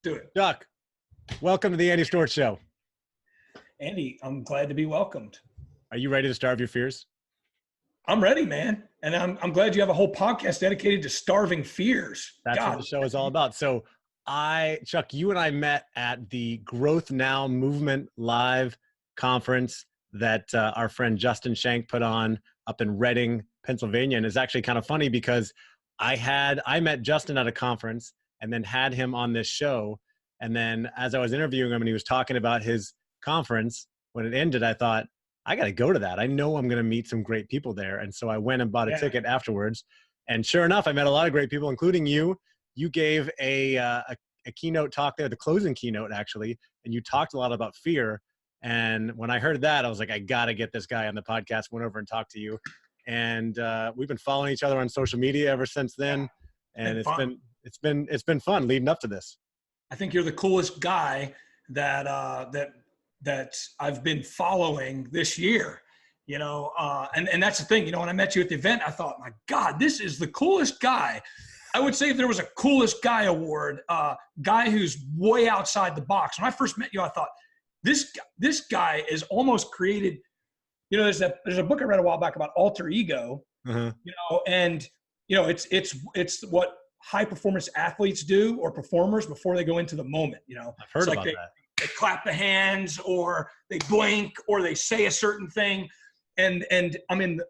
Do it. Chuck, welcome to the Andy Stewart Show. Andy, I'm glad to be welcomed. Are you ready to starve your fears? I'm ready, man. And I'm glad you have a whole podcast dedicated to starving fears. That's what the show is all about. So Chuck, you and I met at the Growth Now Movement Live conference that our friend Justin Shank put on up in Reading, Pennsylvania. And it's actually kind of funny because I met Justin at a conference and then had him on this show. And then as I was interviewing him and he was talking about his conference, when it ended, I thought, I got to go to that. I know I'm going to meet some great people there. And so I went and bought a ticket afterwards. And sure enough, I met a lot of great people, including you. You gave a keynote talk there, the closing keynote actually, and you talked a lot about fear. And when I heard that, I was like, I got to get this guy on the podcast. Went over and talked to you. And we've been following each other on social media ever since then. And it's been fun leading up to this. I think you're the coolest guy that I've been following this year, and that's the thing, when I met you at the event, I thought, my God, this is the coolest guy. I would say if there was a coolest guy award, guy who's way outside the box. When I first met you, I thought this guy is almost created, there's a book I read a while back about alter ego, and it's what high performance athletes do or performers before they go into the moment, I've heard about that. They clap the hands or they blink or they say a certain thing. And I'm in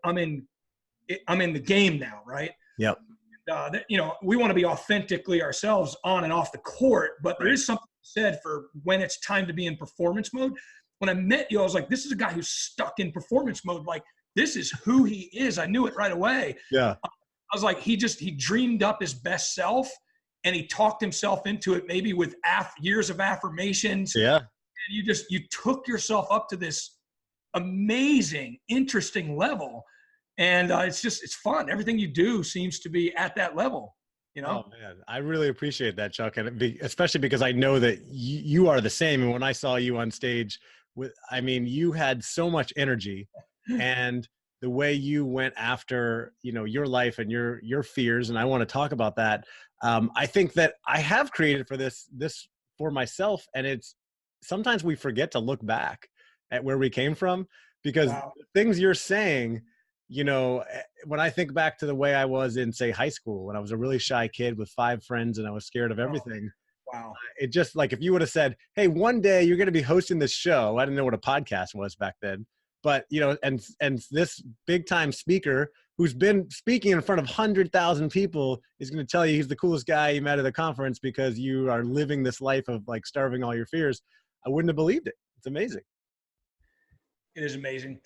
the game now. Right. Yep. We want to be authentically ourselves on and off the court, but there is something said for when it's time to be in performance mode. When I met you, I was like, this is a guy who's stuck in performance mode. Like, this is who he is. I knew it right away. Yeah. I was like, he dreamed up his best self and he talked himself into it, maybe with years of affirmations. Yeah. And you took yourself up to this amazing, interesting level. And it's fun. Everything you do seems to be at that level, Oh man, I really appreciate that, Chuck. And especially because I know that you are the same. And when I saw you on stage you had so much energy and the way you went after, your life and your fears. And I want to talk about that. I think that I have created for this for myself. And it's sometimes we forget to look back at where we came from because the things you're saying, when I think back to the way I was in, say, high school, when I was a really shy kid with 5 friends and I was scared of everything. Wow. It just like, if you would have said, hey, one day you're going to be hosting this show. I didn't know what a podcast was back then. But, and this big time speaker who's been speaking in front of 100,000 people is going to tell you he's the coolest guy you met at the conference because you are living this life of like starving all your fears. I wouldn't have believed it. It's amazing. It is amazing.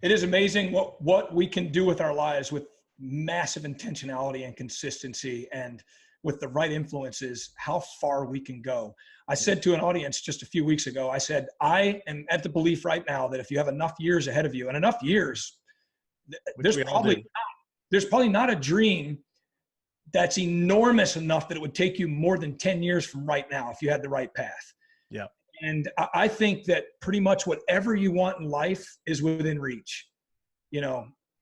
It is amazing what we can do with our lives with massive intentionality and consistency and with the right influences, how far we can go. I said to an audience just a few weeks ago, I said, I am at the belief right now that if you have enough years ahead of you and enough years, there's probably not a dream that's enormous enough that it would take you more than 10 years from right now if you had the right path. Yeah. And I think that pretty much whatever you want in life is within reach,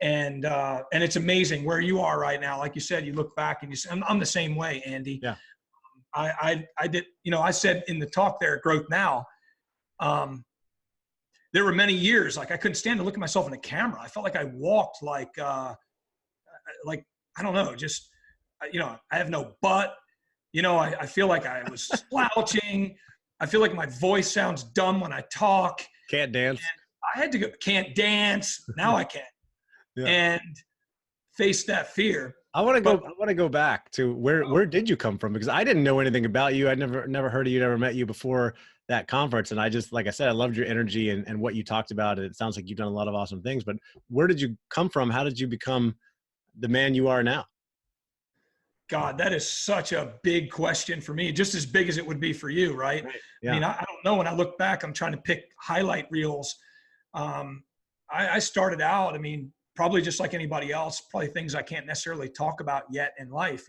and it's amazing where you are right now. Like you said, you look back and you say, I'm the same way, Andy. Yeah. I did, I said in the talk there at Growth Now, there were many years, like I couldn't stand to look at myself in the camera. I felt like I walked like, I don't know, just, I have no butt, I feel like I was slouching. I feel like my voice sounds dumb when I talk. Can't dance. And I had to can't dance. Now I can. And face that fear. I want to go back to where did you come from? Because I didn't know anything about you. I never heard of you, never met you before that conference. And I just, like I said, I loved your energy and what you talked about. And it sounds like you've done a lot of awesome things, but where did you come from? How did you become the man you are now? God, that is such a big question for me, just as big as it would be for you, right? Yeah. I mean, I don't know. When I look back, I'm trying to pick highlight reels. I started out, probably just like anybody else, probably things I can't necessarily talk about yet in life,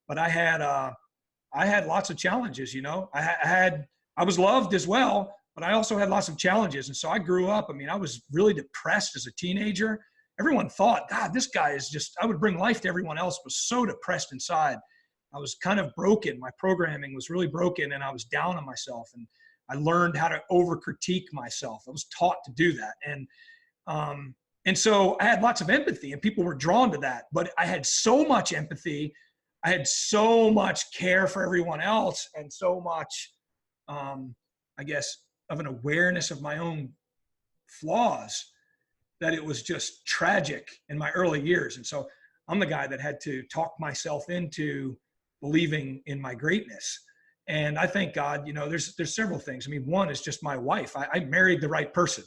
but I had lots of challenges, I was loved as well, but I also had lots of challenges. And so I grew up, I was really depressed as a teenager. Everyone thought, God, this guy is just, I would bring life to everyone else, was so depressed inside. I was kind of broken. My programming was really broken, and I was down on myself. And I learned how to over critique myself. I was taught to do that. And so I had lots of empathy, and people were drawn to that. But I had so much empathy. I had so much care for everyone else, and so much, I guess, of an awareness of my own flaws, that it was just tragic in my early years. And so I'm the guy that had to talk myself into believing in my greatness. And I thank God, there's several things. I mean, one is just my wife. I married the right person.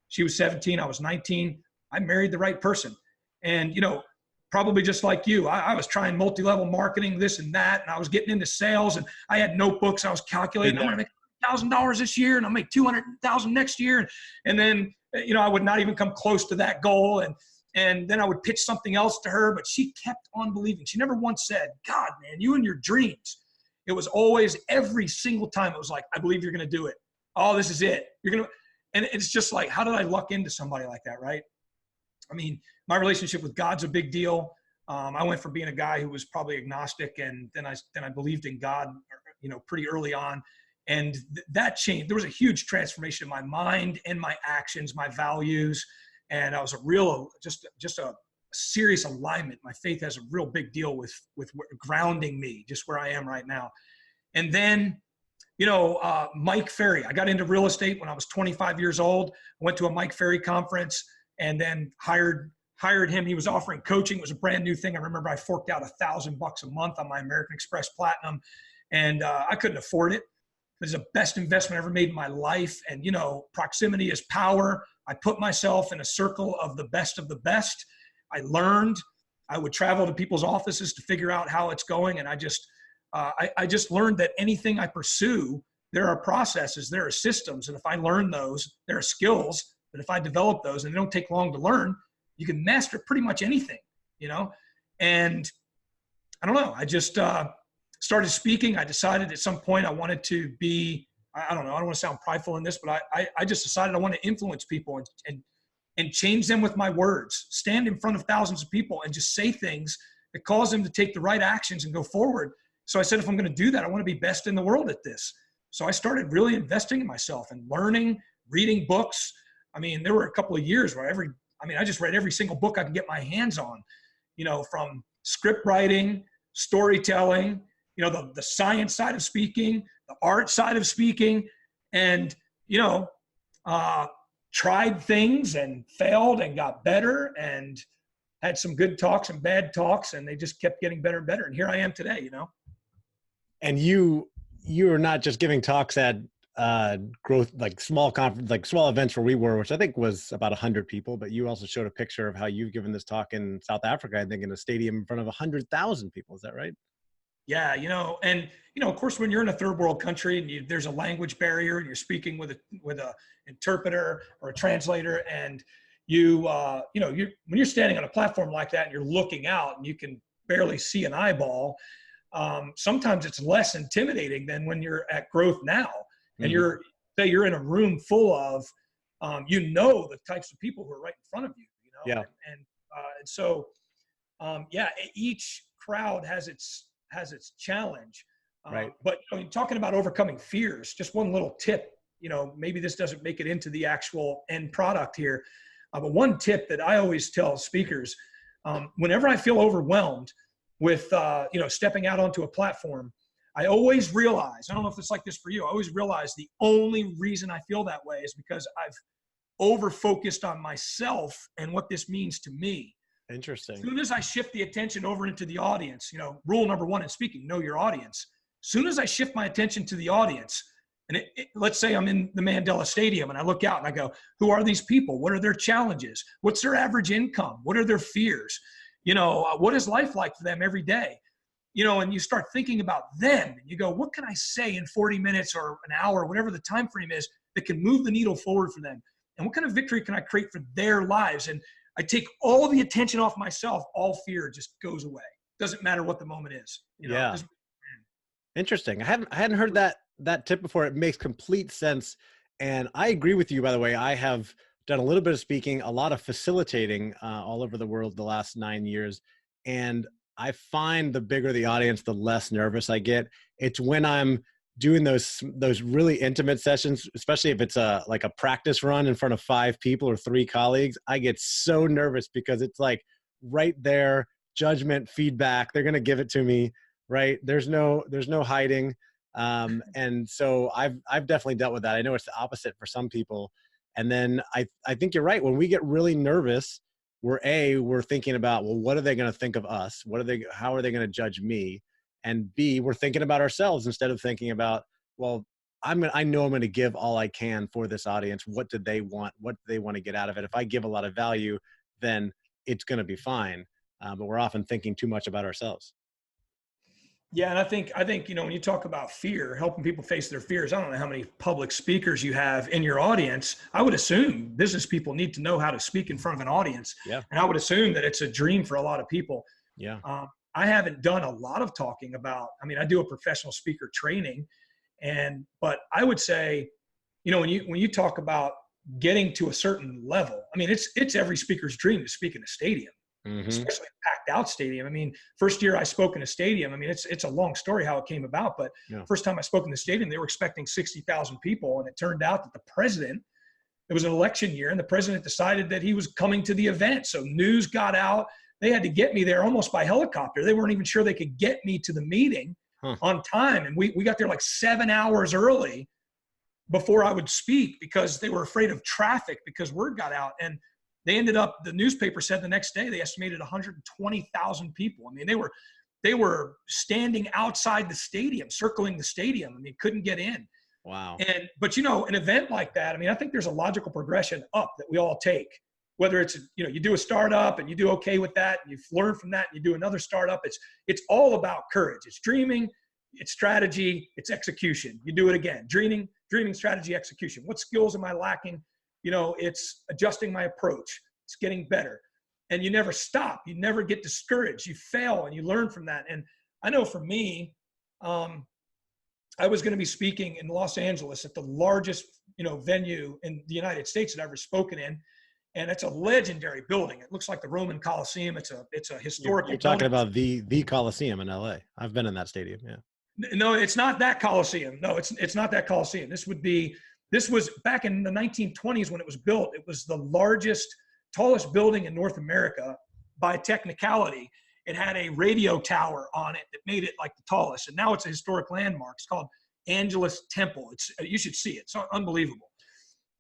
She was 17, I was 19. I married the right person. And, probably just like you, I was trying multi-level marketing, this and that, and I was getting into sales, and I had notebooks. I was calculating, I'm going to make $1,000 this year, and I'll make $200,000 next year. And then, I would not even come close to that goal. And then I would pitch something else to her, but she kept on believing. She never once said, God, man, you and your dreams. It was always, every single time, it was like, I believe you're going to do it. Oh, this is it. You're going to, and it's just like, how did I luck into somebody like that, right? I mean, my relationship with God's a big deal. I went from being a guy who was probably agnostic, and then I believed in God, pretty early on. And that changed. There was a huge transformation in my mind and my actions, my values. And I was just a serious alignment. My faith has a real big deal with grounding me just where I am right now. And then, Mike Ferry, I got into real estate when I was 25 years old. I went to a Mike Ferry conference and then hired him. He was offering coaching. It was a brand new thing. I remember I forked out $1,000 a month on my American Express Platinum, and I couldn't afford it. It was the best investment I ever made in my life. And, proximity is power. I put myself in a circle of the best of the best. I learned. I would travel to people's offices to figure out how it's going. And I just learned that anything I pursue, there are processes, there are systems. And if I learn those, there are skills that if I develop those, and they don't take long to learn, you can master pretty much anything, And I don't know. I just started speaking. I decided at some point I wanted to be, I don't know, I don't want to sound prideful in this, but I just decided I want to influence people and change them with my words, stand in front of thousands of people and just say things that cause them to take the right actions and go forward. So I said, if I'm going to do that, I want to be best in the world at this. So I started really investing in myself and learning, reading books. I mean, there were a couple of years where I just read every single book I could get my hands on, from script writing, storytelling, the science side of speaking, the art side of speaking, and, tried things and failed and got better and had some good talks and bad talks, and they just kept getting better and better. And here I am today, And you are not just giving talks at growth, like small conference, like small events where we were, which I think was about 100 people, but you also showed a picture of how you've given this talk in South Africa, I think in a stadium in front of 100,000 people. Is that right? Yeah. Of course, when you're in a third world country and there's a language barrier and you're speaking with a interpreter or a translator, and when you're standing on a platform like that and you're looking out and you can barely see an eyeball, sometimes it's less intimidating than when you're at Growth Now. And you're in a room full of, the types of people who are right in front of you, Yeah. And so, each crowd has its challenge. Right. But talking about overcoming fears, just one little tip, maybe this doesn't make it into the actual end product here. But one tip that I always tell speakers, whenever I feel overwhelmed with, stepping out onto a platform, I always realize, I don't know if it's like this for you, I always realize the only reason I feel that way is because I've over-focused on myself and what this means to me. Interesting. As soon as I shift the attention over into the audience, rule number one in speaking, know your audience. As soon as I shift my attention to the audience, and let's say I'm in the Mandela Stadium and I look out and I go, who are these people? What are their challenges? What's their average income? What are their fears? What is life like for them every day? And you start thinking about them and you go, what can I say in 40 minutes or an hour, whatever the time frame is, that can move the needle forward for them? And what kind of victory can I create for their lives? And I take all the attention off myself. All fear just goes away. Doesn't matter what the moment is. Yeah. Interesting. I hadn't heard that tip before. It makes complete sense. And I agree with you, by the way. I have done a little bit of speaking, a lot of facilitating all over the world the last 9 years. And I find the bigger the audience, the less nervous I get. It's when I'm doing those really intimate sessions, especially if it's like a practice run in front of 5 people or 3 colleagues. I get so nervous because it's like right there, judgment, feedback. They're going to give it to me, right? There's no hiding. And so I've definitely dealt with that. I know it's the opposite for some people. And then I think you're right. When we get really nervous, we're thinking about, well, what are they going to think of us? How are they going to judge me? And B, we're thinking about ourselves instead of thinking about, well, I know I'm going to give all I can for this audience. What do they want? What do they want to get out of it? If I give a lot of value, then it's going to be fine. But we're often thinking too much about ourselves. Yeah, and I think when you talk about fear, helping people face their fears, I don't know how many public speakers you have in your audience. I would assume business people need to know how to speak in front of an audience. Yeah. And I would assume that it's a dream for a lot of people. Yeah. I haven't done a lot of talking about. I mean, I do a professional speaker training, but I would say, when you talk about getting to a certain level, I mean, it's every speaker's dream to speak in a stadium. Mm-hmm. Especially a packed out stadium. I mean, first year I spoke in a stadium. I mean, it's a long story how it came about, but First time I spoke in the stadium, they were expecting 60,000 people. And it turned out that it was an election year, and the president decided that he was coming to the event. So news got out. They had to get me there almost by helicopter. They weren't even sure they could get me to the meeting on time. And we got there like 7 hours early before I would speak because they were afraid of traffic because word got out. And they ended up, the newspaper said the next day, they estimated 120,000 people. I mean, they were standing outside the stadium, circling the stadium. I mean, couldn't get in. Wow. But an event like that, I mean, I think there's a logical progression up that we all take, whether it's, you do a startup and you do okay with that and you've learned from that and you do another startup. It's all about courage. It's dreaming, it's strategy, it's execution. You do it again, dreaming, strategy, execution. What skills am I lacking? It's adjusting my approach. It's getting better. And you never stop. You never get discouraged. You fail and you learn from that. And I know for me, I was going to be speaking in Los Angeles at the largest, venue in the United States that I've ever spoken in. And it's a legendary building. It looks like the Roman Coliseum. It's a historical You're talking building. about the Coliseum in LA. I've been in that stadium. Yeah. No, it's not that Coliseum. No, it's not that Coliseum. This was back in the 1920s when it was built. It was the largest, tallest building in North America by technicality. It had a radio tower on it that made it like the tallest. And now it's a historic landmark. It's called Angelus Temple. You should see it. It's unbelievable.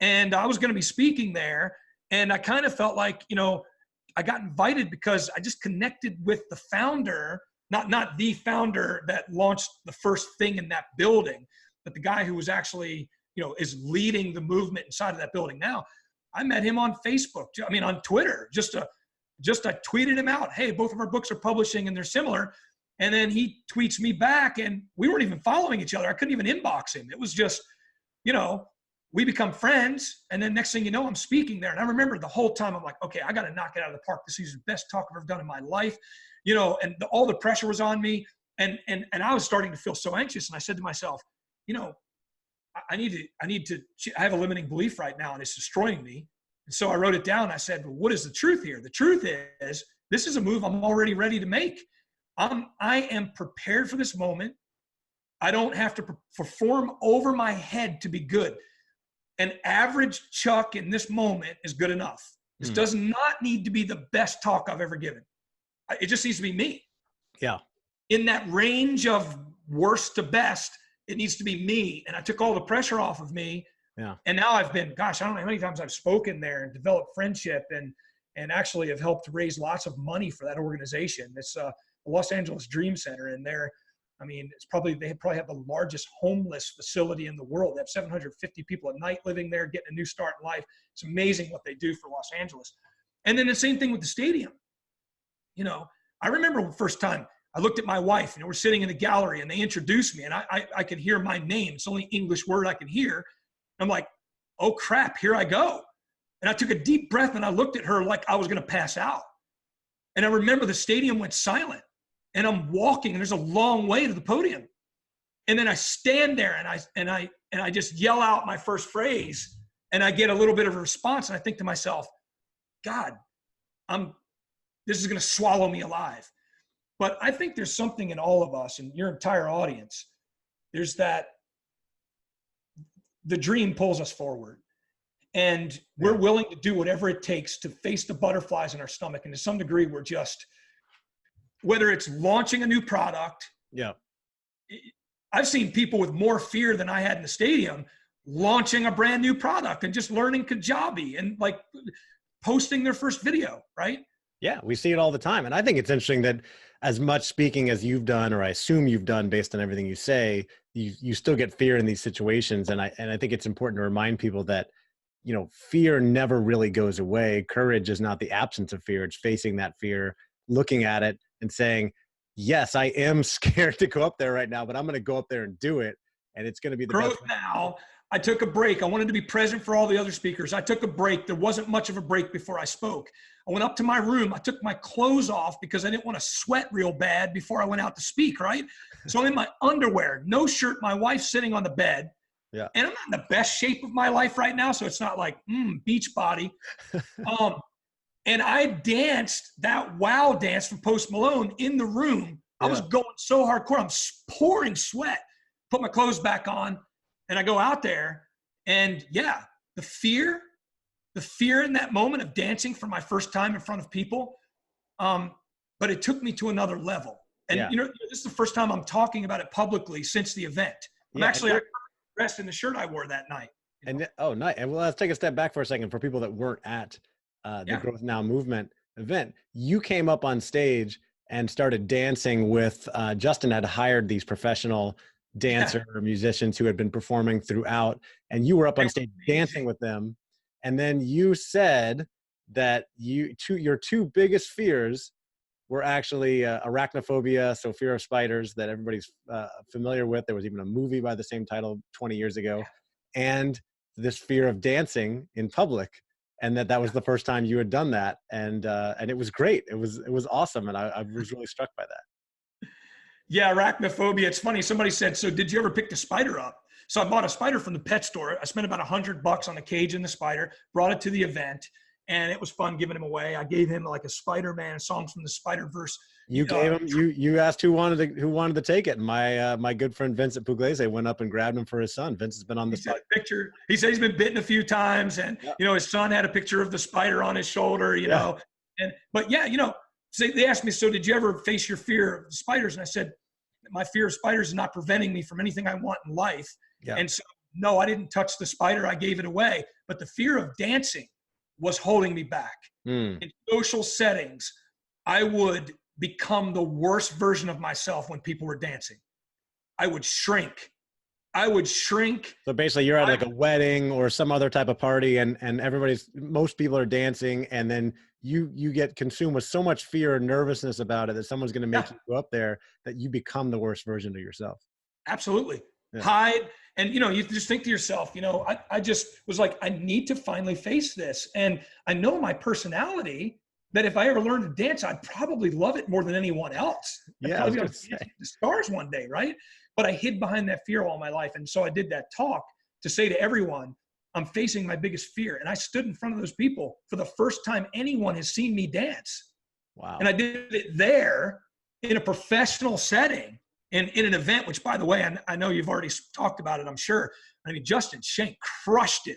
And I was going to be speaking there. And I kind of felt like, I got invited because I just connected with the founder, not the founder that launched the first thing in that building, but the guy who was actually, is leading the movement inside of that building now. I met him on Facebook, on Twitter, I tweeted him out. Hey, both of our books are publishing and they're similar. And then he tweets me back and we weren't even following each other. I couldn't even inbox him. It was just, we become friends. And then next thing you know, I'm speaking there. And I remember the whole time I'm like, okay, I got to knock it out of the park. This is the best talk I've ever done in my life, and all the pressure was on me. And I was starting to feel so anxious. And I said to myself, I have a limiting belief right now and it's destroying me. And so I wrote it down. I said, well, what is the truth here? The truth is this is a move I'm already ready to make. I am prepared for this moment. I don't have to perform over my head to be good. An average Chuck in this moment is good enough. This does not need to be the best talk I've ever given. It just needs to be me. Yeah. In that range of worst to best, it needs to be me. And I took all the pressure off of me. Yeah. And now I don't know how many times I've spoken there and developed friendship and actually have helped raise lots of money for that organization. It's the Los Angeles Dream Center. And they probably have the largest homeless facility in the world. They have 750 people a night living there, getting a new start in life. It's amazing what they do for Los Angeles. And then the same thing with the stadium. I remember the first time I looked at my wife, we're sitting in the gallery and they introduced me and I could hear my name. It's the only English word I can hear. I'm like, oh crap, here I go. And I took a deep breath and I looked at her like I was going to pass out. And I remember the stadium went silent and I'm walking and there's a long way to the podium. And then I stand there and I just yell out my first phrase and I get a little bit of a response. And I think to myself, God, this is going to swallow me alive. But I think there's something in all of us and your entire audience. There's that the dream pulls us forward. And we're willing to do whatever it takes to face the butterflies in our stomach. And to some degree, we're just, whether it's launching a new product. Yeah. I've seen people with more fear than I had in the stadium launching a brand new product and just learning Kajabi and like posting their first video, right? Yeah, we see it all the time. And I think it's interesting that as much speaking as you've done, or I assume you've done based on everything you say, you still get fear in these situations. And I think it's important to remind people that, you know, fear never really goes away. Courage is not the absence of fear. It's facing that fear, looking at it and saying, yes, I am scared to go up there right now, but I'm going to go up there and do it. And it's going to be the growth best. Now, I took a break. I wanted to be present for all the other speakers. I took a break. There wasn't much of a break before I spoke. I went up to my room. I took my clothes off because I didn't want to sweat real bad before I went out to speak, right? So I'm in my underwear, no shirt. My wife's sitting on the bed. Yeah. And I'm not in the best shape of my life right now. So it's not like, beach body. And I danced that wow dance from Post Malone in the room. I was going so hardcore. I'm pouring sweat. Put my clothes back on and I go out there. And yeah, the fear in that moment of dancing for my first time in front of people. But it took me to another level. And you know, this is the first time I'm talking about it publicly since the event. I'm actually dressed in the shirt I wore that night. And oh, nice. And well, let's take a step back for a second for people that weren't at the Growth Now movement event. You came up on stage and started dancing with Justin had hired these professional dancer musicians who had been performing throughout, and you were up on stage dancing with them. And then you said that your two biggest fears were actually arachnophobia, so fear of spiders that everybody's familiar with. There was even a movie by the same title 20 years ago, and this fear of dancing in public. And that was the first time you had done that, and it was great. It was awesome, and I was really struck by that. Yeah, arachnophobia. It's funny. Somebody said, "So did you ever pick the spider up?" So I bought a spider from the pet store. I spent about $100 on a cage and the spider. Brought it to the event, and it was fun giving him away. I gave him like a Spider-Man song from the Spider-Verse. You gave him. You asked who wanted to take it. My good friend Vincent Pugliese went up and grabbed him for his son. Vince has been on the picture. He said he's been bitten a few times, and you know his son had a picture of the spider on his shoulder. You know, but you know, so they asked me, so did you ever face your fear of spiders? And I said, my fear of spiders is not preventing me from anything I want in life. Yeah. And so, no, I didn't touch the spider. I gave it away. But the fear of dancing was holding me back. In social settings, I would become the worst version of myself when people were dancing. I would shrink. So basically you're at like a wedding or some other type of party and most people are dancing, and then you get consumed with so much fear and nervousness about it that someone's going to make you go up there that you become the worst version of yourself. Absolutely. Hide. And, you know, you just think to yourself, you know, I just was like, I need to finally face this. And I know my personality that if I ever learned to dance, I'd probably love it more than anyone else. I was going to the stars one day, right? But I hid behind that fear all my life. And so I did that talk to say to everyone, I'm facing my biggest fear. And I stood in front of those people for the first time anyone has seen me dance. Wow. And I did it there in a professional setting. In an event, which, by the way, I know you've already talked about it, I'm sure. I mean, Justin Shank crushed it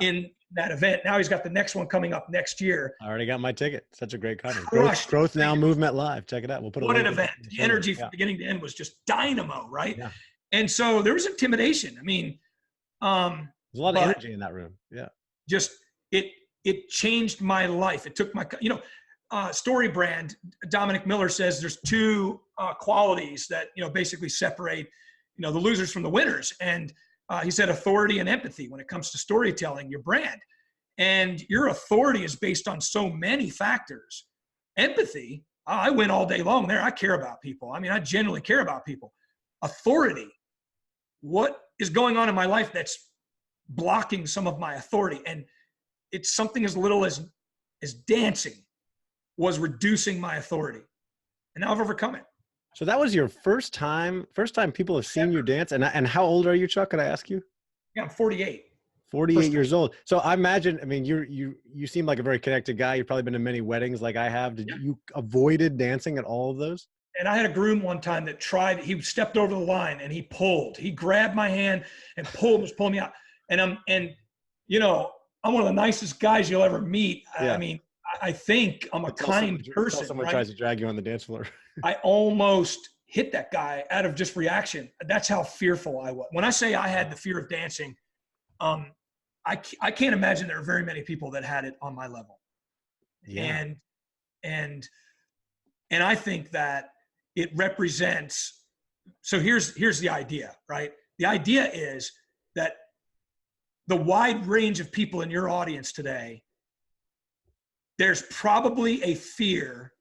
in that event. Now he's got the next one coming up next year. I already got my ticket. Such a great conference. Growth Now Movement Live. Check it out. We'll put what an event. The energy from beginning to end was just dynamo, right? Yeah. And so there was intimidation. I mean, there's a lot of energy in that room. Yeah. Just it changed my life. It took my, you know, Story Brand, Dominic Miller says there's two qualities that, you know, basically separate, you know, the losers from the winners. And he said authority and empathy when it comes to storytelling your brand. And your authority is based on so many factors. Empathy, I win all day long there. I care about people. I mean, I genuinely care about people. Authority, what is going on in my life that's blocking some of my authority? And it's something as little as dancing was reducing my authority. And now I've overcome it. So that was your first time people have seen you dance. And how old are you, Chuck? Could I ask you? Yeah, I'm 48. 48 years old. So I imagine, I mean, you seem like a very connected guy. You've probably been to many weddings like I have. Did you avoided dancing at all of those? And I had a groom one time that he stepped over the line and he grabbed my hand and was pulling me out. And you know, I'm one of the nicest guys you'll ever meet. Yeah. I mean, I think I'm a kind person. Until someone right? tries to drag you on the dance floor. I almost hit that guy out of just reaction. That's how fearful I was. When I say I had the fear of dancing, I can't imagine there are very many people that had it on my level. Yeah. And I think that it represents, so here's the idea, right? The idea is that the wide range of people in your audience today, there's probably a fear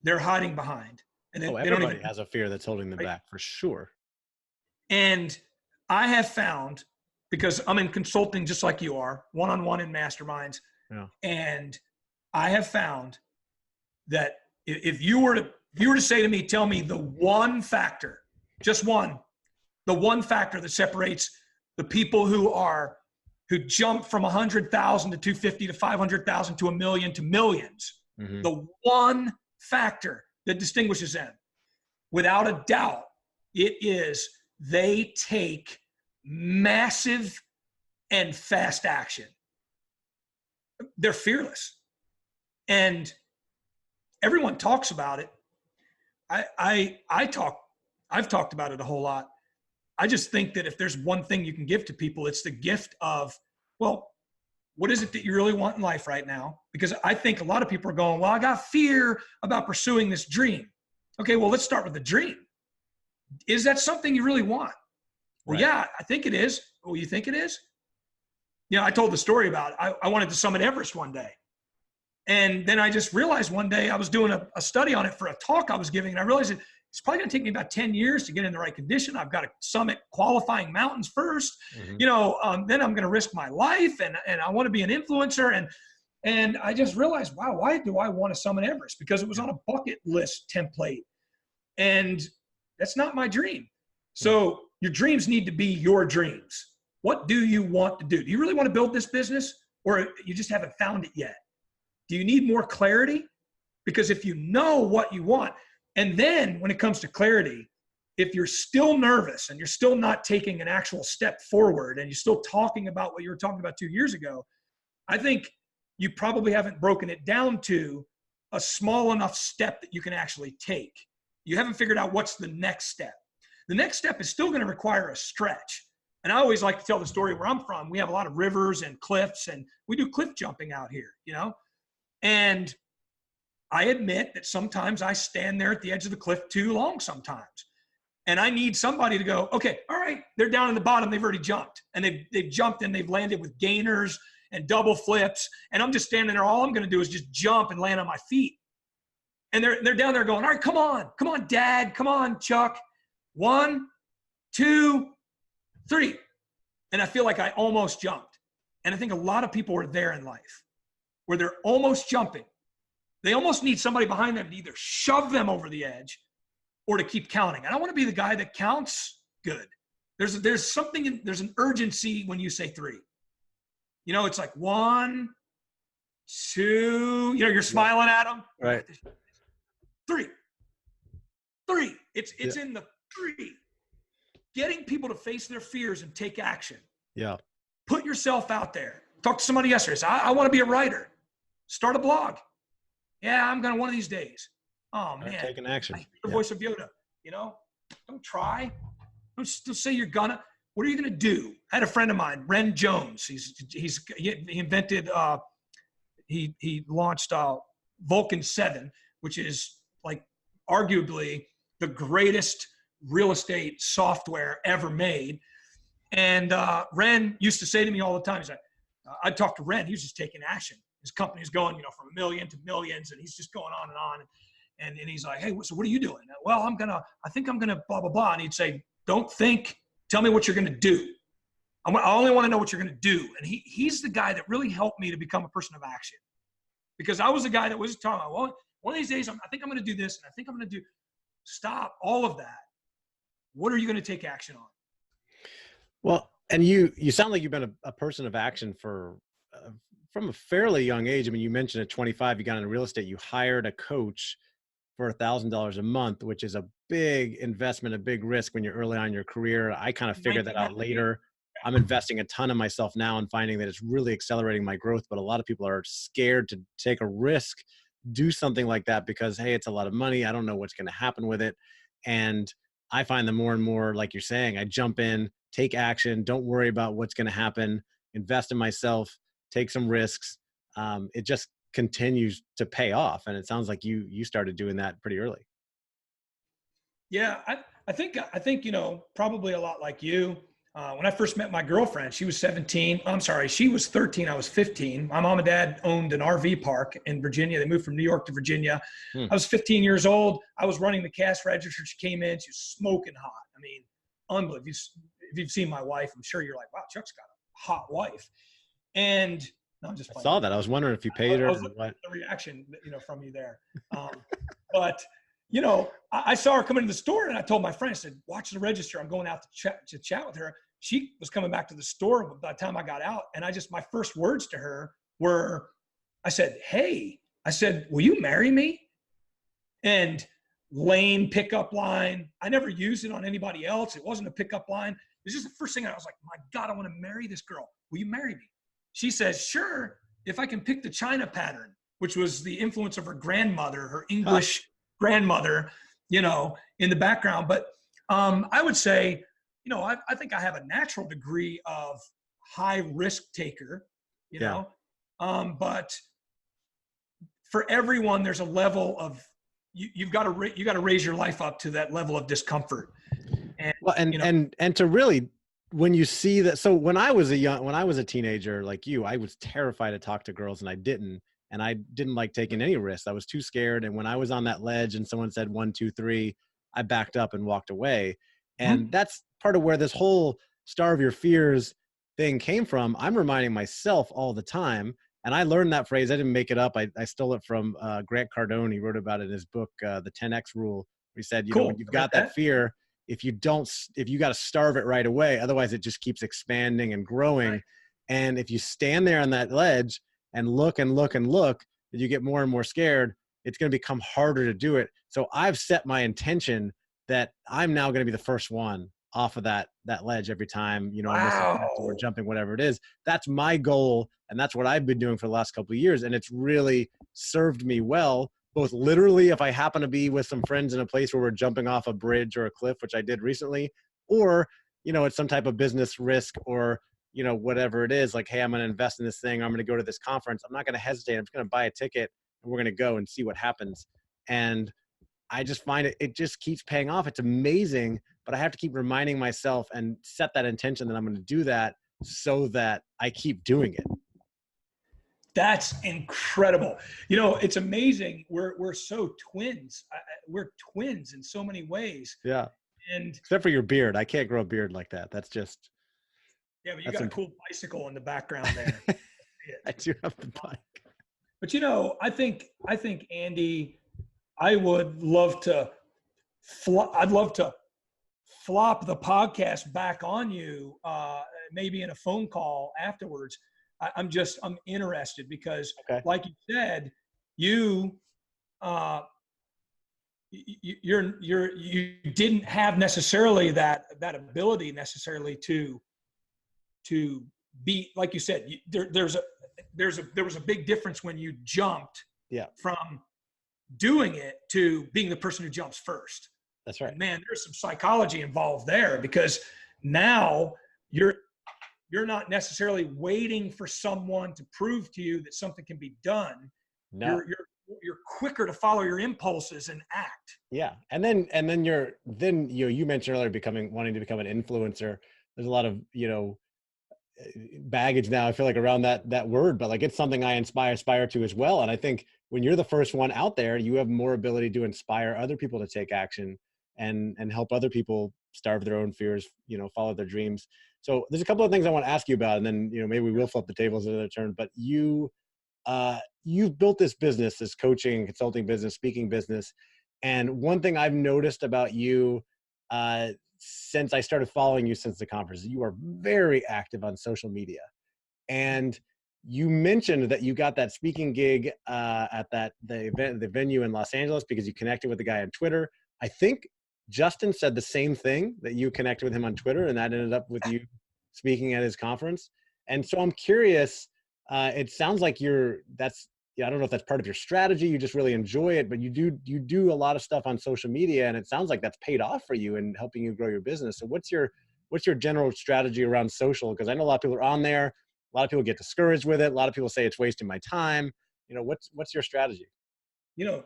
they're hiding behind. And everybody has a fear that's holding them back, for sure. And I have found, because I'm in consulting just like you are, one-on-one in masterminds, and I have found that if you were to say to me, tell me the one factor, just one, the one factor that separates the people who jump from 100,000 to 250 to 500,000 to 1 million to millions, the one factor that distinguishes them, without a doubt, it is they take massive and fast action. They're fearless. And everyone talks about it. I've talked about it a whole lot. I just think that if there's one thing you can give to people, it's the gift of, well, what is it that you really want in life right now? Because I think a lot of people are going, well, I got fear about pursuing this dream. Okay, well, let's start with the dream. Is that something you really want? Well, Right. yeah, I think it is. Oh, you think it is? You know, I told the story about it. I wanted to summit Everest one day. And then I just realized one day I was doing a study on it for a talk I was giving, and I realized it's probably going to take me about 10 years to get in the right condition. I've got to summit qualifying mountains first. You know, then I'm going to risk my life, and I want to be an influencer. And I just realized, wow, why do I want to summit Everest? Because it was on a bucket list template. And that's not my dream. So your dreams need to be your dreams. What do you want to do? Do you really want to build this business, or you just haven't found it yet? Do you need more clarity? Because if you know what you want, and then when it comes to clarity, if you're still nervous and you're still not taking an actual step forward and you're still talking about what you were talking about 2 years ago, I think you probably haven't broken it down to a small enough step that you can actually take. You haven't figured out what's the next step. The next step is still going to require a stretch. And I always like to tell the story where I'm from. We have a lot of rivers and cliffs, and we do cliff jumping out here, you know? And I admit that sometimes I stand there at the edge of the cliff too long sometimes. And I need somebody to go, okay, all right, they're down in the bottom. They've already jumped. And they've jumped and they've landed with gainers and double flips. And I'm just standing there. All I'm going to do is just jump and land on my feet. And they're down there going, all right, come on, Dad. Come on, Chuck. 1, 2, 3. And I feel like I almost jumped. And I think a lot of people are there in life where they're almost jumping. They almost need somebody behind them to either shove them over the edge or to keep counting. And I want to be the guy that counts good. There's something, there's an urgency when you say 3. You know, it's like 1, 2, you know, you're smiling at them. Right. 3. It's in the 3. Getting people to face their fears and take action. Yeah. Put yourself out there. Talk to somebody yesterday. Say, I want to be a writer. Start a blog. Yeah, I'm going to one of these days. Oh, man. Taking action. The voice of Yoda. You know, don't try. Don't say you're gonna. What are you going to do? I had a friend of mine, Ren Jones. He invented, he launched Vulcan 7, which is like arguably the greatest real estate software ever made. And Ren used to say to me all the time, he's like, I'd talk to Ren, he was just taking action. His company's going, you know, from 1 million to millions, and he's just going on and on. And he's like, hey, so what are you doing? Well, I think I'm gonna blah, blah, blah. And he'd say, don't think, tell me what you're gonna do. I only wanna know what you're gonna do. And he's the guy that really helped me to become a person of action. Because I was the guy that was talking about, well, one of these days, I think I'm gonna do this, and I think I'm gonna do, stop all of that. What are you gonna take action on? Well, and you sound like you've been a person of action from a fairly young age. I mean, you mentioned at 25, you got into real estate, you hired a coach for $1,000 a month, which is a big investment, a big risk when you're early on in your career. I kind of figured that out 1998. later. I'm investing a ton of myself now and finding that it's really accelerating my growth. But a lot of people are scared to take a risk, do something like that because, hey, it's a lot of money. I don't know what's going to happen with it. And I find the more and more, like you're saying, I jump in, take action, don't worry about what's going to happen, invest in myself, take some risks. It just continues to pay off. And it sounds like you started doing that pretty early. Yeah, I think probably a lot like you. When I first met my girlfriend, she was 17. I'm sorry, she was 13. I was 15. My mom and dad owned an RV park in Virginia. They moved from New York to Virginia. I was 15 years old. I was running the cash register. She came in. She was smoking hot. I mean, unbelievable. If you've seen my wife, I'm sure you're like, wow, Chuck's got a hot wife. And no, I'm just I playing. saw that. I was wondering if you paid her. I was looking at the reaction, from you there. But I saw her coming to the store, and I told my friend, I said, watch the register. I'm going out to chat with her. She was coming back to the store by the time I got out. And my first words to her were, I said, hey, will you marry me? And lame pickup line. I never used it on anybody else. It wasn't a pickup line. It was just the first thing I was like, my God, I want to marry this girl. Will you marry me? She says, sure, if I can pick the China pattern, which was the influence of her grandmother, her English grandmother, in the background. But I would say, I think I have a natural degree of high risk taker, but for everyone, there's a level of, you got to raise your life up to that level of discomfort. And, well, and to really, when you see that, so when I was a teenager like you, I was terrified to talk to girls, and I didn't like taking any risks. I was too scared. And when I was on that ledge and someone said 1, 2, 3, I backed up and walked away. And that's part of where this whole starve your fears thing came from. I'm reminding myself all the time. And I learned that phrase. I didn't make it up. I stole it from Grant Cardone. He wrote about it in his book, The 10X Rule. He said, when you've got that fear, if you got to starve it right away, otherwise it just keeps expanding and growing. Right. And if you stand there on that ledge and look and look and look, you get more and more scared, it's going to become harder to do it. So I've set my intention that I'm now going to be the first one off of that ledge every time, wow. or jumping, whatever it is. That's my goal. And that's what I've been doing for the last couple of years. And it's really served me well, both literally, if I happen to be with some friends in a place where we're jumping off a bridge or a cliff, which I did recently, or, it's some type of business risk, or, whatever it is, like, hey, I'm going to invest in this thing. I'm going to go to this conference. I'm not going to hesitate. I'm just going to buy a ticket and we're going to go and see what happens. And I just find it just keeps paying off. It's amazing, but I have to keep reminding myself and set that intention that I'm going to do that so that I keep doing it. That's incredible. It's amazing. We're so twins. We're twins in so many ways. Yeah. And except for your beard. I can't grow a beard like that. That's just. Yeah, but you got a cool bicycle in the background there. I do have the bike. But I think Andy, I would love to. I'd love to flop the podcast back on you, maybe in a phone call afterwards. I'm interested because, like you said, you didn't have necessarily that ability necessarily to be, like you said, there was a big difference when you jumped from doing it to being the person who jumps first. That's right. And man, there's some psychology involved there, because now you're not necessarily waiting for someone to prove to you that something can be done. No. You're quicker to follow your impulses and act. Yeah. And then you mentioned earlier wanting to become an influencer. There's a lot of, baggage now, I feel like, around that word, but like, it's something I aspire to as well. And I think when you're the first one out there, you have more ability to inspire other people to take action and help other people starve their own fears, follow their dreams. So there's a couple of things I want to ask you about, and then, maybe we will flip the tables another turn, but you've built this business, this coaching, consulting business, speaking business. And one thing I've noticed about you, since I started following you since the conference, you are very active on social media. And you mentioned that you got that speaking gig at the venue in Los Angeles because you connected with the guy on Twitter. I think Justin said the same thing, that you connected with him on Twitter, and that ended up with you speaking at his conference. And so I'm curious. It sounds like I don't know if that's part of your strategy. You just really enjoy it, but you do a lot of stuff on social media, and it sounds like that's paid off for you in helping you grow your business. So what's your general strategy around social? Because I know a lot of people are on there. A lot of people get discouraged with it. A lot of people say it's wasting my time. What's your strategy?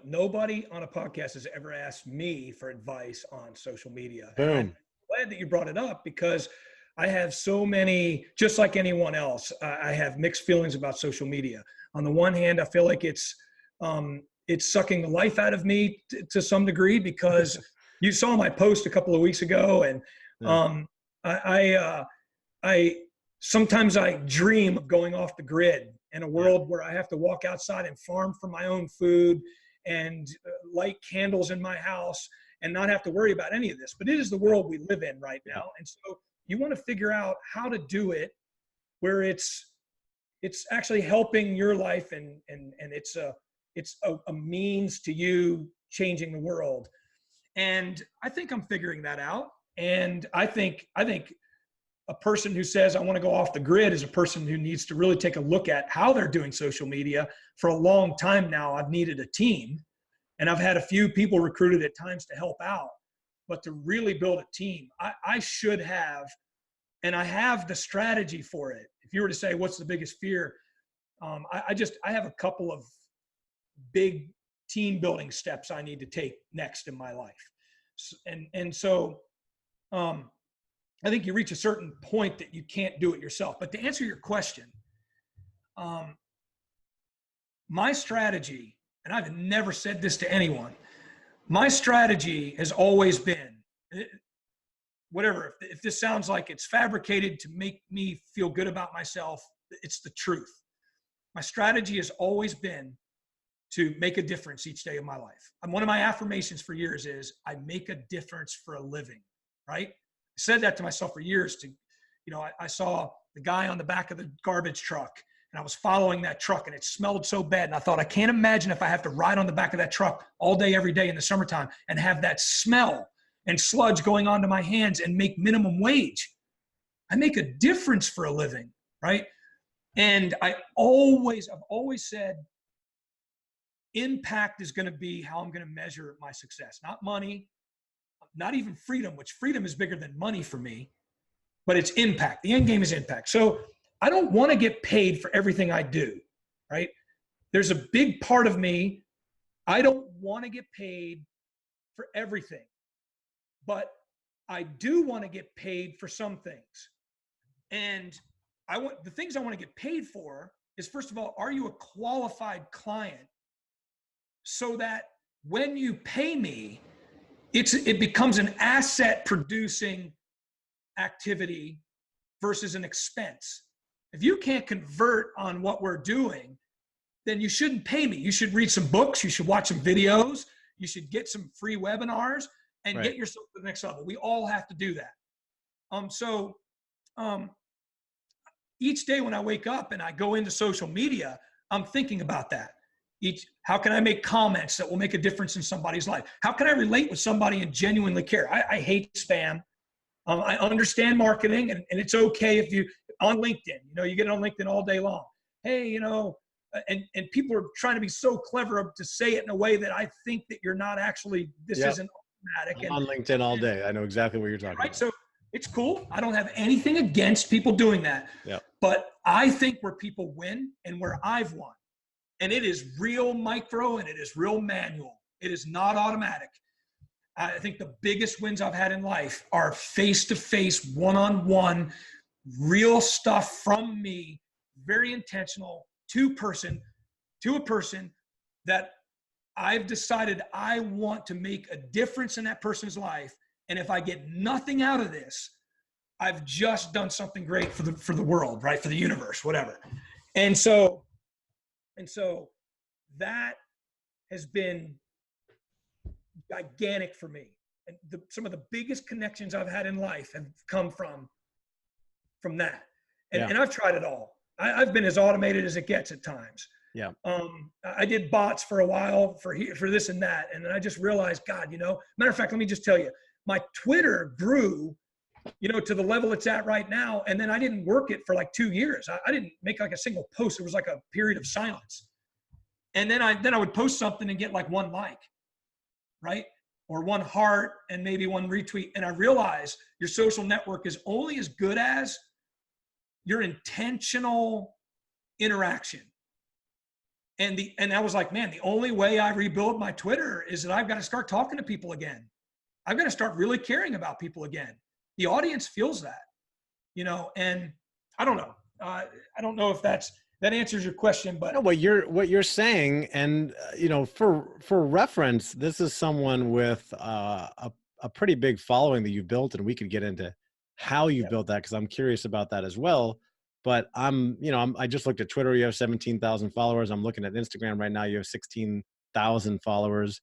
Nobody on a podcast has ever asked me for advice on social media. And I'm Boom. glad that you brought it up, because I have so many, just like anyone else, I have mixed feelings about social media. On the one hand, I feel like it's sucking the life out of me to some degree, because you saw my post a couple of weeks ago, and I sometimes I dream of going off the grid in a world where I have to walk outside and farm for my own food and light candles in my house and not have to worry about any of this. But it is the world we live in right now. And so you want to figure out how to do it where it's actually helping your life, and it's a means to you changing the world. And I think I'm figuring that out. And I think a person who says, I want to go off the grid, is a person who needs to really take a look at how they're doing social media. For a long time now, I've needed a team, and I've had a few people recruited at times to help out. But to really build a team, I should have, and I have the strategy for it. If you were to say, what's the biggest fear? I have a couple of big team building steps I need to take next in my life. So I think you reach a certain point that you can't do it yourself. But to answer your question, my strategy, and I've never said this to anyone, my strategy has always been, whatever, if this sounds like it's fabricated to make me feel good about myself, it's the truth. My strategy has always been to make a difference each day of my life. And one of my affirmations for years is, I make a difference for a living, right? I said that to myself for years. I saw the guy on the back of the garbage truck, and I was following that truck, and it smelled so bad. And I thought, I can't imagine if I have to ride on the back of that truck all day, every day in the summertime, and have that smell and sludge going onto my hands and make minimum wage. I make a difference for a living, right? And I've always said, impact is going to be how I'm going to measure my success, not money, not even freedom, which freedom is bigger than money for me, but it's impact. The end game is impact. So I don't want to get paid for everything I do, right? There's a big part of me, I don't want to get paid for everything, but I do want to get paid for some things. And the things I want to get paid for is, first of all, are you a qualified client, so that when you pay me, it becomes an asset producing activity versus an expense. If you can't convert on what we're doing, then you shouldn't pay me. You should read some books. You should watch some videos. You should get some free webinars and get yourself to the next level. We all have to do that. Each day when I wake up and I go into social media, I'm thinking about that. How can I make comments that will make a difference in somebody's life? How can I relate with somebody and genuinely care? I hate spam. I understand marketing, and it's okay if you, on LinkedIn, you get on LinkedIn all day long. Hey, and people are trying to be so clever to say it in a way that I think that you're not actually, this isn't automatic. I'm on LinkedIn all day. I know exactly what you're talking about. So it's cool. I don't have anything against people doing that. But I think where people win and where I've won, and it is real micro and it is real manual. It is not automatic. I think the biggest wins I've had in life are face-to-face, one-on-one, real stuff from me, very intentional, to a person that I've decided I want to make a difference in that person's life. And if I get nothing out of this, I've just done something great for the world, right? For the universe, whatever. And so that has been gigantic for me. And some of the biggest connections I've had in life have come from that. And I've tried it all. I've been as automated as it gets at times. Yeah. I did bots for a while for this and that. And then I just realized, God, matter of fact, let me just tell you, my Twitter grew, to the level it's at right now. And then I didn't work it for like 2 years. I didn't make like a single post. It was like a period of silence. And then I would post something and get like one like, right? Or one heart and maybe one retweet. And I realized your social network is only as good as your intentional interaction. And I was like, man, the only way I rebuild my Twitter is that I've got to start talking to people again. I've got to start really caring about people again. The audience feels that, and I don't know. I don't know if that answers your question, but no, what you're saying, and for reference, this is someone with a pretty big following that you built, and we could get into how you built that because I'm curious about that as well. But I just looked at Twitter. You have 17,000 followers. I'm looking at Instagram right now. You have 16,000 followers,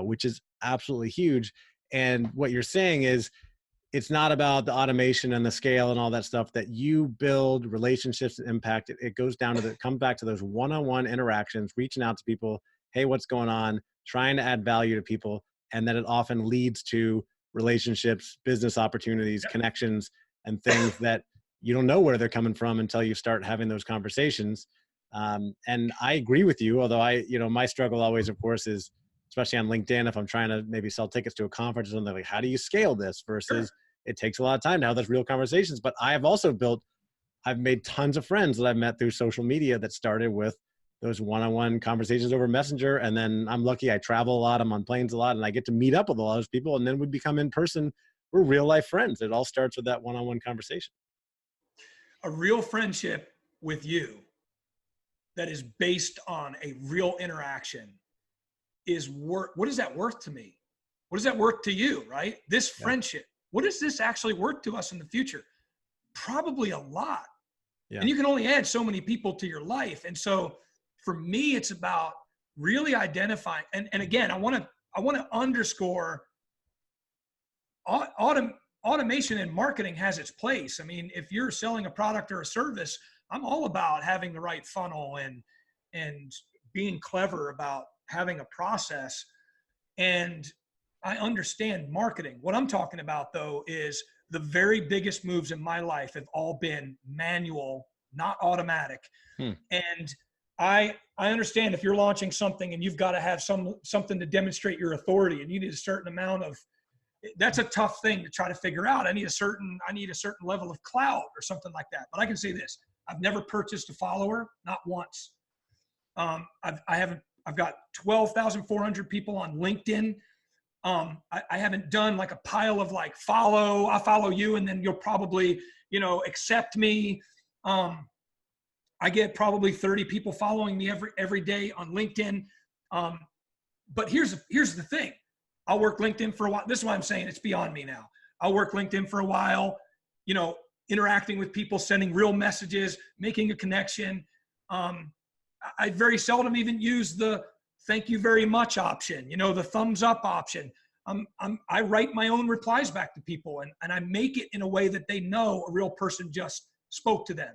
which is absolutely huge. And what you're saying is, it's not about the automation and the scale and all that stuff that you build relationships and impact. It goes down to come back to those one-on-one interactions, reaching out to people. Hey, what's going on? Trying to add value to people. And then it often leads to relationships, business opportunities, connections, and things that you don't know where they're coming from until you start having those conversations. And I agree with you, although my struggle always, of course, is, especially on LinkedIn, if I'm trying to maybe sell tickets to a conference or something, like, how do you scale this versus it takes a lot of time to have those real conversations. But I've made tons of friends that I've met through social media that started with those one-on-one conversations over Messenger. And then I'm lucky, I travel a lot, I'm on planes a lot, and I get to meet up with a lot of people. And then we become in person, we're real life friends. It all starts with that one-on-one conversation. A real friendship with you that is based on a real interaction is worth. What is that worth to me? What is that worth to you, right? This friendship, what is this actually worth to us in the future? Probably a lot. Yeah. And you can only add so many people to your life. And so for me, it's about really identifying. And again, I want to underscore automation in marketing has its place. I mean, if you're selling a product or a service, I'm all about having the right funnel and being clever about having a process. And I understand marketing. What I'm talking about, though, is the very biggest moves in my life have all been manual, not automatic. And I understand if you're launching something and you've got to have something to demonstrate your authority, and you need a certain amount of, that's a tough thing to try to figure out. I need a certain level of clout or something like that. But I can say this: I've never purchased a follower, not once. I've got 12,400 people on LinkedIn. I haven't done like a pile of like I follow you and then you'll probably, accept me. I get probably 30 people following me every day on LinkedIn. But here's the thing. I'll work LinkedIn for a while. This is why I'm saying it's beyond me now. I'll work LinkedIn for a while, interacting with people, sending real messages, making a connection. I very seldom even use the thank you very much option, the thumbs up option. I write my own replies back to people and I make it in a way that they know a real person just spoke to them.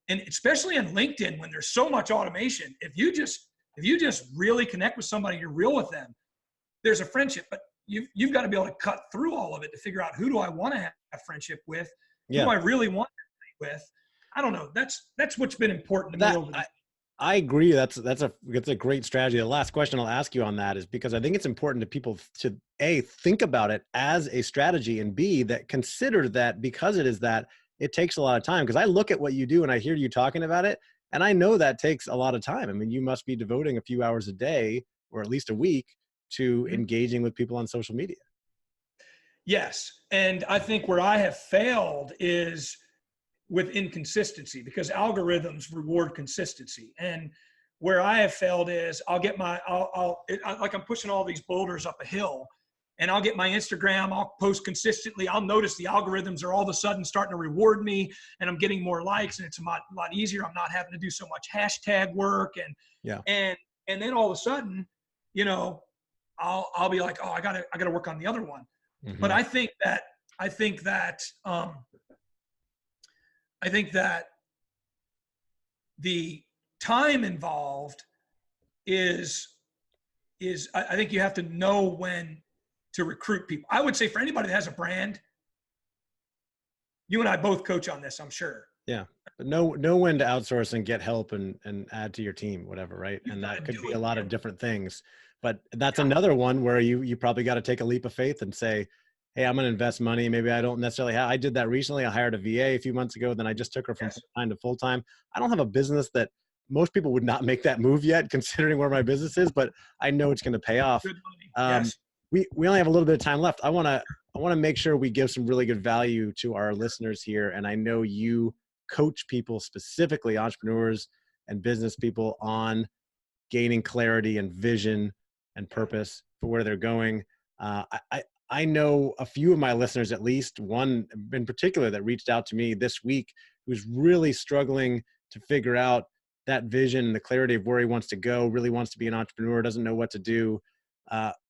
And especially on LinkedIn, when there's so much automation, if you just really connect with somebody, you're real with them, there's a friendship. But you've got to be able to cut through all of it to figure out, who do I want to have a friendship with? Who do I really want to be with? I don't know. That's what's been important to me over the years. I agree. That's a great strategy. The last question I'll ask you on that is because I think it's important to people to A, think about it as a strategy, and B, that consider that because it is that, it takes a lot of time. Because I look at what you do and I hear you talking about it, and I know that takes a lot of time. I mean, you must be devoting a few hours a day or at least a week to engaging with people on social media. Yes. And I think where I have failed is with inconsistency, because algorithms reward consistency. And where I have failed is like I'm pushing all these boulders up a hill, and I'll get my Instagram, I'll post consistently. I'll notice the algorithms are all of a sudden starting to reward me, and I'm getting more likes, and it's a lot easier. I'm not having to do so much hashtag work. And then all of a sudden, I'll be like, oh, I gotta work on the other one. Mm-hmm. But I think that the time involved is I think you have to know when to recruit people. I would say for anybody that has a brand, you and I both coach on this, I'm sure. Yeah. But know when to outsource and get help and add to your team, whatever, right? You've And got that to could do be it. a lot of different things. But that's Yeah. another one where you probably got to take a leap of faith and say, hey, I'm going to invest money. Maybe I don't necessarily have, I did that recently. I hired a VA a few months ago. Then I just took her from Yes. full-time to full-time. I don't have a business that most people would not make that move yet, considering where my business is, but I know it's going to pay off. Good money. Um, Yes. we only have a little bit of time left. I want to make sure we give some really good value to our listeners here. And I know you coach people, specifically entrepreneurs and business people, on gaining clarity and vision and purpose for where they're going. I know a few of my listeners, at least one in particular, that reached out to me this week, who's really struggling to figure out that vision and the clarity of where he wants to go, really wants to be an entrepreneur, doesn't know what to do.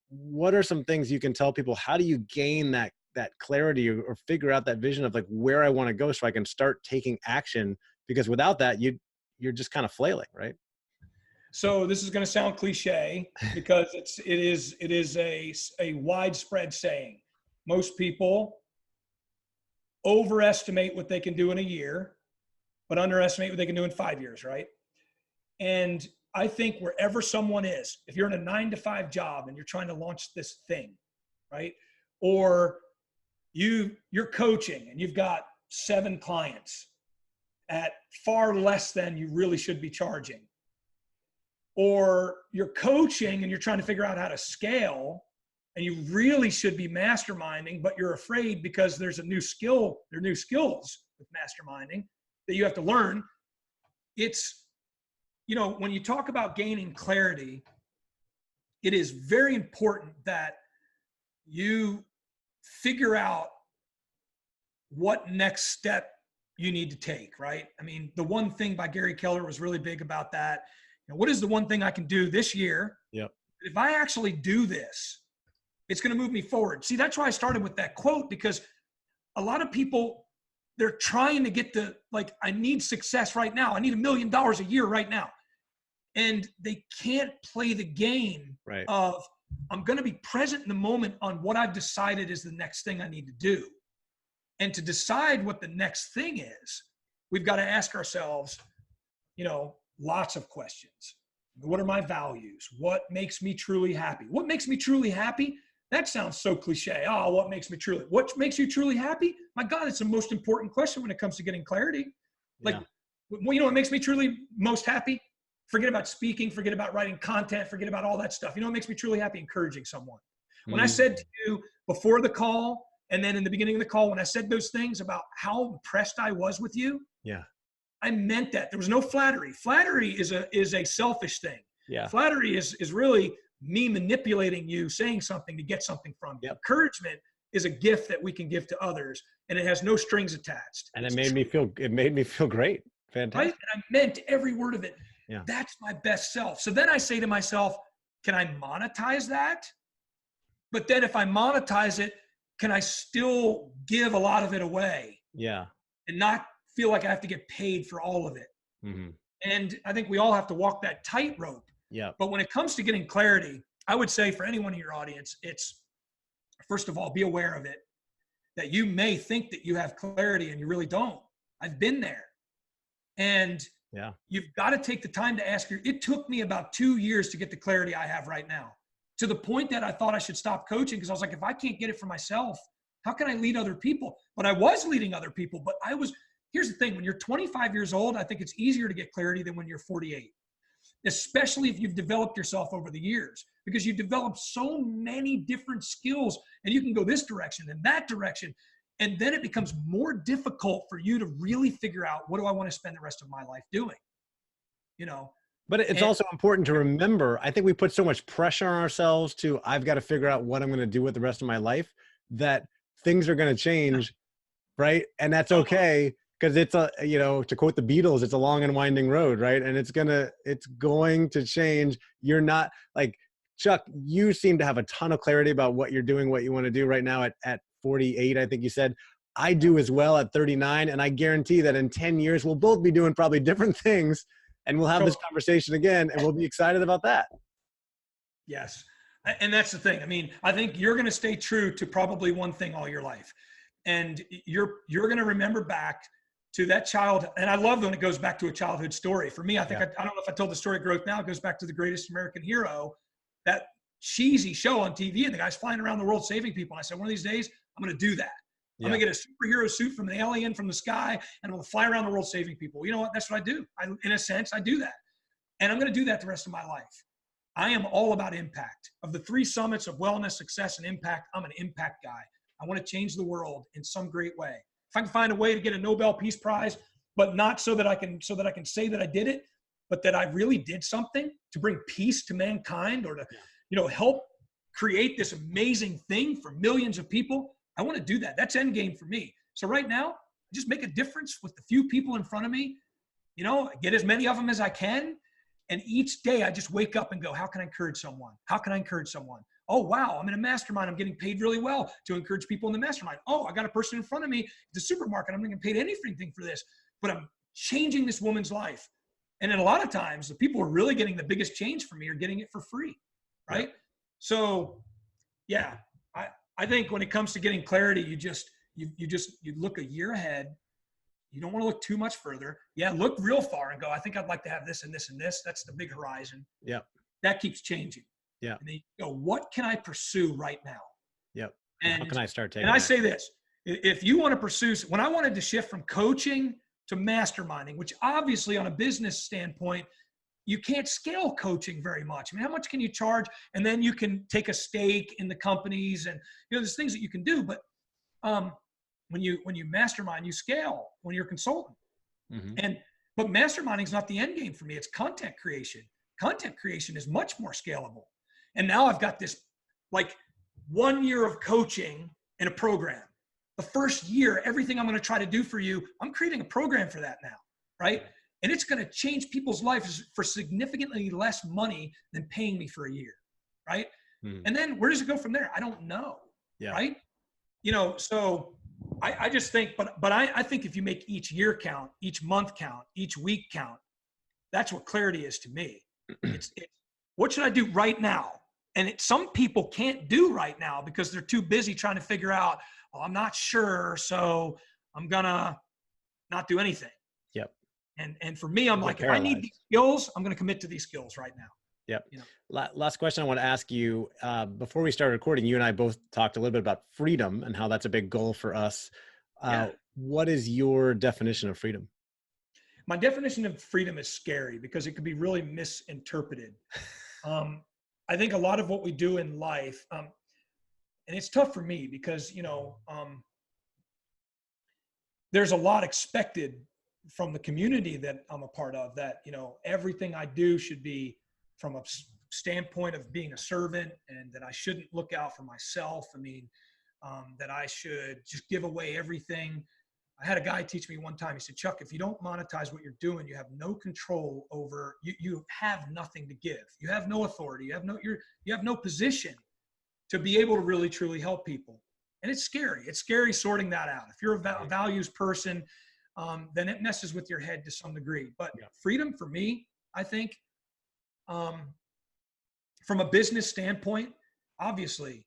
What are some things you can tell people? How do you gain that clarity or figure out that vision of like where I want to go so I can start taking action? Because without that, you're just kind of flailing, right? So this is going to sound cliche because it is a widespread saying. Most people overestimate what they can do in a year, but underestimate what they can do in 5 years, right? And I think wherever someone is, if you're in a 9-to-5 job and you're trying to launch this thing, right? Or you're coaching and you've got 7 clients at far less than you really should be charging. Or you're coaching and you're trying to figure out how to scale and you really should be masterminding, but you're afraid because there's a new skill, there are new skills with masterminding that you have to learn. It's, when you talk about gaining clarity, it is very important that you figure out what next step you need to take, right? I mean, the one thing by Gary Keller was really big about that. What is the one thing I can do this year? Yep. If I actually do this, it's going to move me forward. See, that's why I started with that quote, because a lot of people, they're trying to get I need success right now. I need $1 million a year right now. And they can't play the game right. of, I'm going to be present in the moment on what I've decided is the next thing I need to do. And to decide what the next thing is, we've got to ask ourselves, lots of questions. What are my values? What makes me truly happy? What makes me truly happy? That sounds so cliche. Oh, what makes you truly happy? My God, it's the most important question when it comes to getting clarity. Like, what makes me truly most happy? Forget about speaking, forget about writing content, forget about all that stuff. What makes me truly happy? Encouraging someone. When I said to you before the call, and then in the beginning of the call, when I said those things about how impressed I was with you, I meant that. There was no flattery. Flattery is a selfish thing. Yeah. Flattery is really me manipulating you, saying something to get something from you. Encouragement is a gift that we can give to others, and it has no strings attached. And it made me feel great. Fantastic. Right? And I meant every word of it. Yeah. That's my best self. So then I say to myself, can I monetize that? But then if I monetize it, can I still give a lot of it away? Yeah. And not feel like I have to get paid for all of it. Mm-hmm. And I think we all have to walk that tightrope. Yeah. But when it comes to getting clarity, I would say for anyone in your audience, it's, first of all, be aware of it, that you may think that you have clarity and you really don't. I've been there. And you've got to take the time to ask it took me about 2 years to get the clarity I have right now, to the point that I thought I should stop coaching, because I was like, if I can't get it for myself, how can I lead other people? But I was leading other people, but here's the thing, when you're 25 years old, I think it's easier to get clarity than when you're 48, especially if you've developed yourself over the years, because you develop so many different skills and you can go this direction and that direction. And then it becomes more difficult for you to really figure out, what do I want to spend the rest of my life doing? But it's also important to remember, I think we put so much pressure on ourselves to, I've got to figure out what I'm going to do with the rest of my life, that things are going to change. Right. And that's okay. Because it's to quote the Beatles, it's a long and winding road, right? And it's going to change. You're not like, Chuck, you seem to have a ton of clarity about what you're doing, what you want to do right now at 48, I think you said. I do as well at 39. And I guarantee that in 10 years, we'll both be doing probably different things, and we'll have this conversation again, and we'll be excited about that. Yes. And that's the thing. I mean, I think you're going to stay true to probably one thing all your life. And you're going to remember back to that child. And I love when it goes back to a childhood story. For me, I think, I don't know if I told the story Growth Now, it goes back to The Greatest American Hero, that cheesy show on TV, and the guy's flying around the world saving people. And I said, one of these days, I'm going to do that. I'm going to get a superhero suit from an alien from the sky, and I'm going to fly around the world saving people. You know what? That's what I do. In a sense, I do that. And I'm going to do that the rest of my life. I am all about impact. Of the 3 summits of wellness, success, and impact, I'm an impact guy. I want to change the world in some great way. If I can find a way to get a Nobel Peace Prize, but not so that I can say that I did it, but that I really did something to bring peace to mankind, or to, help create this amazing thing for millions of people, I want to do that. That's end game for me. So right now, just make a difference with the few people in front of me, get as many of them as I can. And each day I just wake up and go, how can I encourage someone? How can I encourage someone? Oh, wow, I'm in a mastermind. I'm getting paid really well to encourage people in the mastermind. Oh, I got a person in front of me at the supermarket. I'm not getting paid anything for this, but I'm changing this woman's life. And then a lot of times the people who are really getting the biggest change for me are getting it for free, right? Yeah. So yeah, I think when it comes to getting clarity, you look a year ahead. You don't want to look too much further. Yeah, look real far and go, I think I'd like to have this and this and this. That's the big horizon. Yeah. That keeps changing. Yeah. And then you go, what can I pursue right now? Yep. And how can I start taking And I say this, if you want to pursue, when I wanted to shift from coaching to masterminding, which obviously on a business standpoint, you can't scale coaching very much. I mean, how much can you charge? And then you can take a stake in the companies, and there's things that you can do, but when you mastermind, you scale when you're a consultant. Mm-hmm. But masterminding is not the end game for me. It's content creation. Content creation is much more scalable. And now I've got this 1 year of coaching in a program. The first year, everything I'm going to try to do for you, I'm creating a program for that now, right? And it's going to change people's lives for significantly less money than paying me for a year, right? Mm. And then where does it go from there? I don't know, right? So I just think, but I think if you make each year count, each month count, each week count, that's what clarity is to me. It's what should I do right now? And some people can't do right now because they're too busy trying to figure out, I'm not sure, so I'm gonna not do anything. Yep. And for me, I'm like, if I need these skills, I'm gonna commit to these skills right now. Yep. Last question I want to ask you. Before we started recording, you and I both talked a little bit about freedom and how that's a big goal for us. What is your definition of freedom? My definition of freedom is scary because it could be really misinterpreted. I think a lot of what we do in life, and it's tough for me because, there's a lot expected from the community that I'm a part of, that, everything I do should be from a standpoint of being a servant, and that I shouldn't look out for myself. I mean, that I should just give away everything. I had a guy teach me one time, he said, Chuck, if you don't monetize what you're doing, you have no control over, you have nothing to give. You have no authority. You have no position to be able to really, truly help people. And it's scary. It's scary sorting that out. If you're a values person, then it messes with your head to some degree. But freedom for me, I think, from a business standpoint, obviously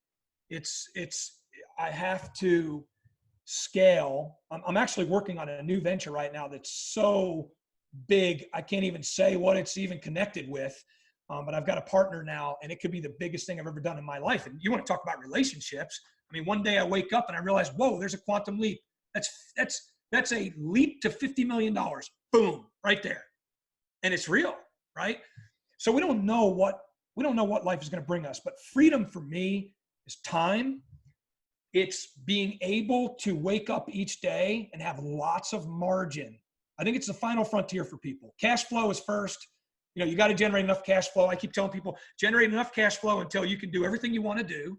I have to scale. I'm actually working on a new venture right now that's so big, I can't even say what it's even connected with. But I've got a partner now, and it could be the biggest thing I've ever done in my life. And you want to talk about relationships. I mean, one day I wake up and I realize, whoa, there's a quantum leap. That's a leap to $50 million. Boom, right there. And it's real, right? So we don't know what life is going to bring us, but freedom for me is time. It's being able to wake up each day and have lots of margin. I think it's the final frontier for people. Cash flow is first. You got to generate enough cash flow. I keep telling people, generate enough cash flow until you can do everything you want to do.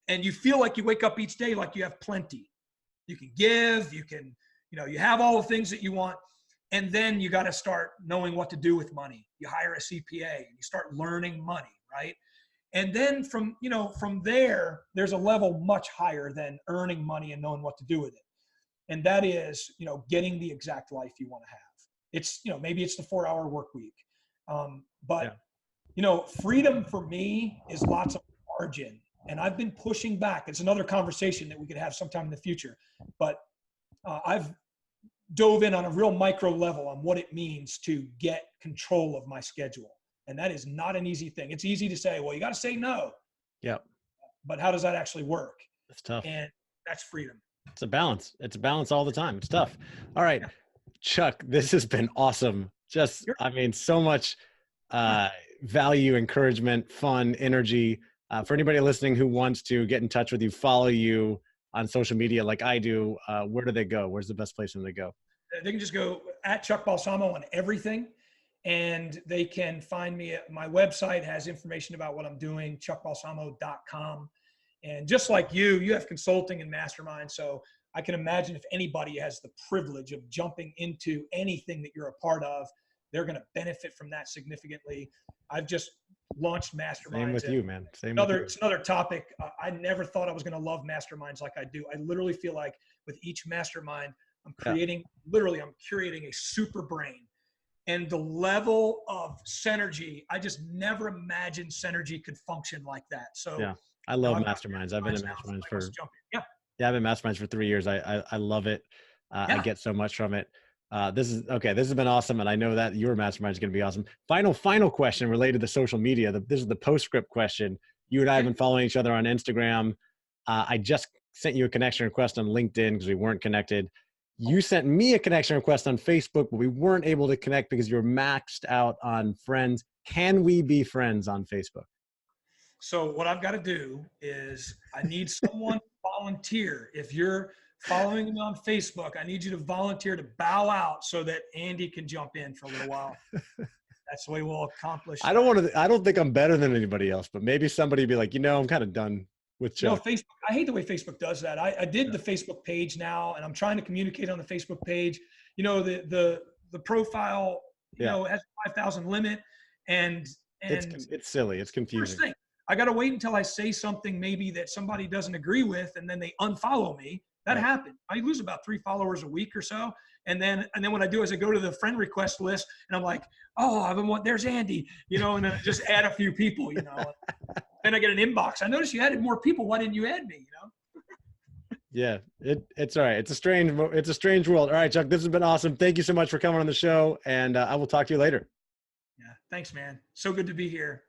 And you feel like you wake up each day like you have plenty. You can give, you can, you have all the things that you want. And then you got to start knowing what to do with money. You hire a CPA and you start learning money, right? And then from there, there's a level much higher than earning money and knowing what to do with it. And that is, getting the exact life you want to have. It's, maybe it's the 4-hour work week. But, freedom for me is lots of margin. And I've been pushing back. It's another conversation that we could have sometime in the future. But I've dove in on a real micro level on what it means to get control of my schedule. And that is not an easy thing. It's easy to say, well, you got to say no. Yep. But how does that actually work? It's tough. And that's freedom. It's a balance. It's a balance all the time. It's tough. All right, Chuck, this has been awesome. So much value, encouragement, fun, energy. For anybody listening who wants to get in touch with you, follow you on social media like I do, where do they go? Where's the best place for them to go? They can just go at Chuck Balsamo on everything. And they can find me at my website, has information about what I'm doing, chuckbalsamo.com. And just like you have consulting and mastermind. So I can imagine if anybody has the privilege of jumping into anything that you're a part of, they're going to benefit from that significantly. I've just launched masterminds. Same with you, man. It's another topic. I never thought I was going to love masterminds like I do. I literally feel like with each mastermind, I'm curating a super brain. And the level of synergy, I just never imagined synergy could function like that. So yeah, I love masterminds. I've been in masterminds I've been masterminds for 3 years. I love it. I get so much from it. This has been awesome. And I know that your mastermind is going to be awesome. Final question related to social media. This is the postscript question. You and I have been following each other on Instagram. I just sent you a connection request on LinkedIn because we weren't connected. You sent me a connection request on Facebook, but we weren't able to connect because you're maxed out on friends. Can we be friends on Facebook? So what I've got to do is I need someone to volunteer. If you're following me on Facebook, I need you to volunteer to bow out so that Andy can jump in for a little while. That's the way we'll accomplish. I don't think I'm better than anybody else, but maybe somebody be like, I'm kind of done with Chuck. Facebook. I hate the way Facebook does that. I did the Facebook page now, and I'm trying to communicate on the Facebook page. The profile, has 5,000 limit, and it's silly. It's confusing. First thing, I got to wait until I say something maybe that somebody doesn't agree with, and then they unfollow me. That happened. I lose about 3 followers a week or so. And then what I do is I go to the friend request list and I'm like, there's Andy, and then I just add a few people, Then I get an inbox. I noticed you added more people. Why didn't you add me? Yeah, it's all right. It's a strange world. All right, Chuck, this has been awesome. Thank you so much for coming on the show, and I will talk to you later. Yeah, thanks, man. So good to be here.